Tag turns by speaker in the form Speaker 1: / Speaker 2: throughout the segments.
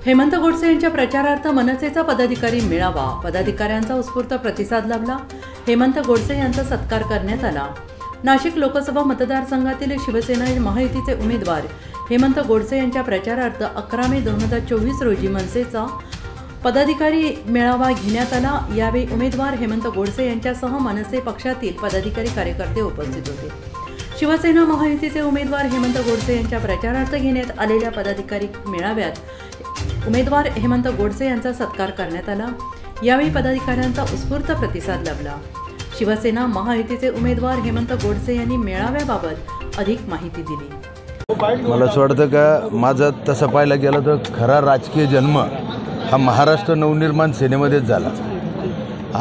Speaker 1: हेमंत गोडसे यांच्या प्रचारार्थ मनसेचा पदाधिकारी मेळावा, पदाधिकाऱ्यांचा उत्स्फूर्त प्रतिसाद लाभला। हेमंत गोडसे यांचा सत्कार करण्यात आला। नाशिक लोकसभा मतदारसंघातील शिवसेना महायुतीचे उमेदवार हेमंत गोडसे यांच्या प्रचारार्थ 11 मे 2024 रोजी मनसेचा पदाधिकारी मेळावा घेण्यात आला। यावेळी उमेदवार हेमंत गोडसे यांच्यासह मनसे पक्षातील पदाधिकारी कार्यकर्ते उपस्थित होते। शिवसेना महायुतीचे उमेदवार हेमंत गोडसे यांच्या प्रचारार्थ घेण्यात आलेल्या पदाधिकारी मेळाव्यात उमेदवार हेमंत गोडसे यांचा सत्कार करण्यात आला। यावेळी पदाधिकाऱ्यांचा उत्स्फूर्त प्रतिसाद लाभला। शिवसेना महायुतीचे उमेदवार हेमंत गोडसे यांनी मेळाव्याबाबत अधिक माहिती दिली।
Speaker 2: मला असं वाटतं का माझा तसं पाहायला गेलं तर खरा राजकीय जन्म हा महाराष्ट्र नवनिर्माण सेनेमध्येच झाला।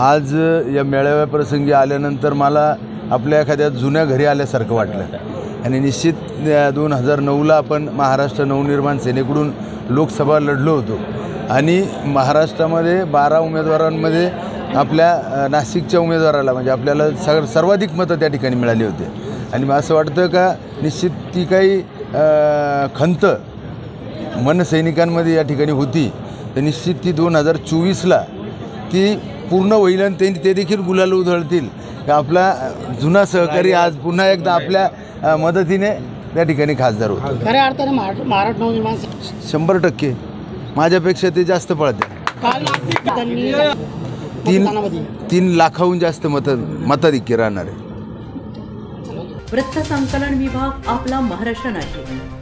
Speaker 2: आज या मेळाव्याप्रसंगी आल्यानंतर मला आपल्या एखाद्या जुन्या घरी आल्यासारखं वाटलं आणि निश्चित 2009ला आपण महाराष्ट्र नवनिर्माण सेनेकडून लोकसभा लढलो होतो आणि महाराष्ट्रामध्ये 12 उमेदवारांमध्ये आपल्या नाशिकच्या उमेदवाराला म्हणजे आपल्याला सर्वाधिक मतं त्या ठिकाणी मिळाली होती आणि असं वाटतं का निश्चित ती काही खंत मनसैनिकांमध्ये या ठिकाणी होती तर निश्चित ती 2024ला ती पूर्ण होईल आणि ते देखील गुलाल उधळतील का आपला जुना सहकारी आज पुन्हा एकदा आपल्या मदतीने त्या ठिकाणी खासदार होतो।
Speaker 3: खऱ्या अर्थाने महाराष्ट्र नवनिर्माण
Speaker 2: 100% माझ्यापेक्षा ते जास्त पळते। 3 लाखाहून जास्त मताधिक्य राहणार आहे।
Speaker 1: वृत्त संकलन विभाग, आपला महाराष्ट्र नाशिक।